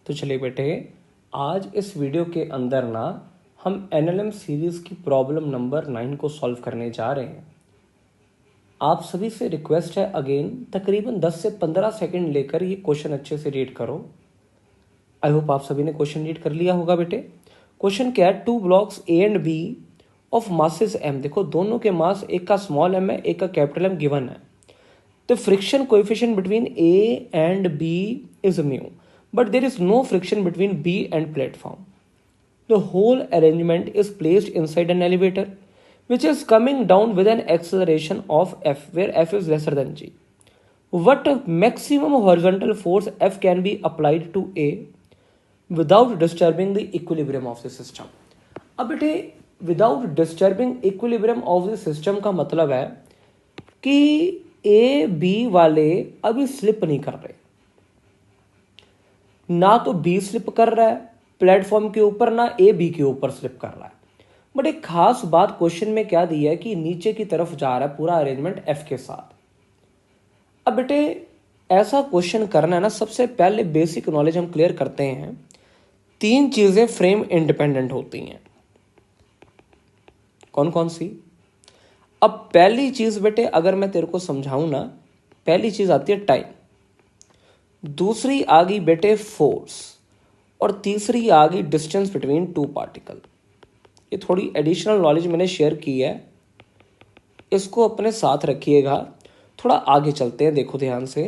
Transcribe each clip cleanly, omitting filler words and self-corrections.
तो चलिए बेटे, आज इस वीडियो के अंदर ना हम NLM सीरीज़ की प्रॉब्लम नंबर 9 को सॉल्व करने जा रहे हैं। आप सभी से रिक्वेस्ट है अगेन, तकरीबन 10 से 15 सेकंड लेकर ये क्वेश्चन अच्छे से रीड करो। आई होप आप सभी ने क्वेश्चन रीड कर लिया होगा बेटे। क्वेश्चन क्या है, 2 blocks A and B of masses M। देखो दोनों के मास, एक का स्मॉल m है, एक का कैपिटल M गिवन है। The friction coefficient between A and B is mu, but there is no friction between B and platform. The whole arrangement is placed inside an elevator, which is coming down with an acceleration of F, where F is lesser than G. What maximum horizontal force F can be applied to A without disturbing the equilibrium of the system? अब बेटे, without disturbing equilibrium of the system का मतलब है कि A B वाले अभी slip नहीं कर रहे, ना तो बी स्लिप कर रहा है प्लेटफॉर्म के ऊपर, ना ए बी के ऊपर स्लिप कर रहा है। बट एक खास बात क्वेश्चन में क्या दी है कि नीचे की तरफ जा रहा है पूरा अरेंजमेंट एफ के साथ। अब बेटे ऐसा क्वेश्चन करना है ना, सबसे पहले बेसिक नॉलेज हम क्लियर करते हैं। 3 चीजें फ्रेम इंडिपेंडेंट होती हैं। कौन कौन सी? अब पहली चीज बेटे अगर मैं तेरे को समझाऊं ना, पहली चीज आती है टाइम, दूसरी आ गई बेटे फोर्स, और तीसरी आ गई डिस्टेंस बिटवीन 2 पार्टिकल। ये थोड़ी एडिशनल नॉलेज मैंने शेयर की है, इसको अपने साथ रखिएगा। थोड़ा आगे चलते हैं, देखो ध्यान से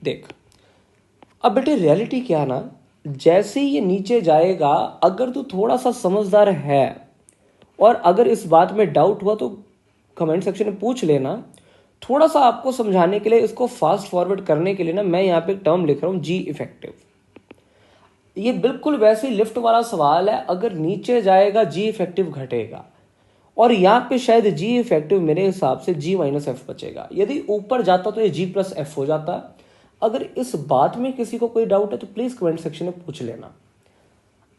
देख। अब बेटे रियलिटी क्या ना, जैसे ये नीचे जाएगा, अगर तू थोड़ा सा समझदार है और अगर इस बात में डाउट हुआ तो कमेंट सेक्शन में पूछ लेना। थोड़ा सा आपको समझाने के लिए, इसको फास्ट फॉरवर्ड करने के लिए ना, मैं यहाँ पे एक टर्म लिख रहा हूँ, जी इफेक्टिव। ये बिल्कुल वैसे ही लिफ्ट वाला सवाल है, अगर नीचे जाएगा जी इफेक्टिव घटेगा, और यहाँ पे शायद जी इफेक्टिव मेरे हिसाब से G - F बचेगा। यदि ऊपर जाता तो ये G + F हो जाता। अगर इस बात में किसी को कोई डाउट है तो प्लीज कमेंट सेक्शन में पूछ लेना।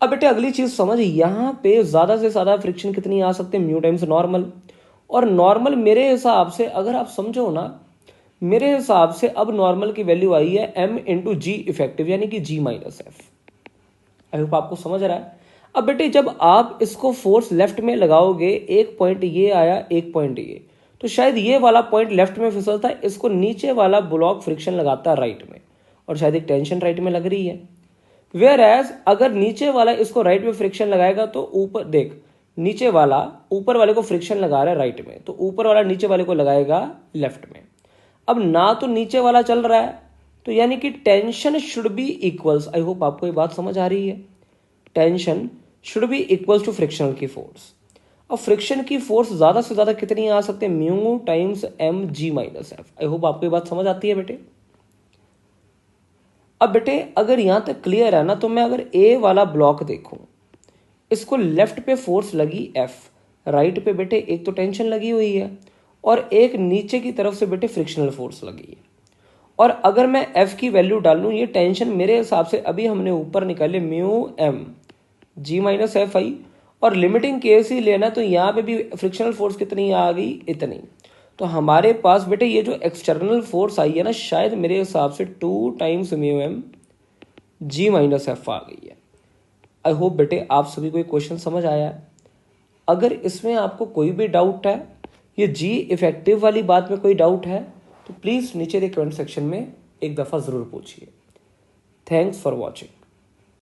अब बेटे अगली चीज समझ, यहां पे ज्यादा से ज्यादा फ्रिक्शन कितनी आ सकते हैं, म्यू टाइम्स नॉर्मल। और नॉर्मल मेरे हिसाब से अगर आप समझो ना, मेरे हिसाब से अब नॉर्मल की वैल्यू आई है M × G इफेक्टिव, यानी कि G - F। आई होप आपको समझ रहा है। अब बेटे जब आप इसको फोर्स लेफ्ट में लगाओगे, एक पॉइंट ये आया, एक पॉइंट ये, तो शायद ये वाला पॉइंट लेफ्ट में फिसलता है, इसको नीचे वाला ब्लॉक फ्रिक्शन लगाता है राइट में, और शायद एक टेंशन राइट में लग रही है। वेयर एज अगर नीचे वाला इसको राइट में फ्रिक्शन लगाएगा तो ऊपर देख, नीचे वाला ऊपर वाले को फ्रिक्शन लगा रहा है राइट में, तो ऊपर वाला नीचे वाले को लगाएगा लेफ्ट में। अब ना तो नीचे वाला चल रहा है, तो यानी कि tension should be equals. I hope आपको ये बात समझ आ रही है। Tension should be equals to frictional की फोर्स। अब फ्रिक्शन की फोर्स ज्यादा से ज्यादा कितनी आ सकते हैं, mu times M G - F। I hope आपको ये बात समझ आती है बेटे। अब बेटे अगर यहां तक क्लियर है ना, तो मैं अगर ए वाला ब्लॉक देखूं, इसको लेफ्ट पे फोर्स लगी F, राइट पे बेटे एक तो टेंशन लगी हुई है, और एक नीचे की तरफ से बेटे फ्रिक्शनल फोर्स लगी है। और अगर मैं F की वैल्यू डालूं, ये टेंशन मेरे हिसाब से अभी हमने ऊपर निकाले म्यू M G - F आई, और लिमिटिंग केस ही लेना तो यहाँ पे भी फ्रिक्शनल फोर्स कितनी आ गई, इतनी। तो हमारे पास बेटे ये जो एक्सटर्नल फोर्स आई है ना, शायद मेरे हिसाब से 2 times mu M G - F आ गई है। आई होप बेटे आप सभी को ये क्वेश्चन समझ आया है। अगर इसमें आपको कोई भी डाउट है, ये जी इफेक्टिव वाली बात में कोई डाउट है, तो प्लीज नीचे के कमेंट सेक्शन में एक दफा जरूर पूछिए। Thanks for watching.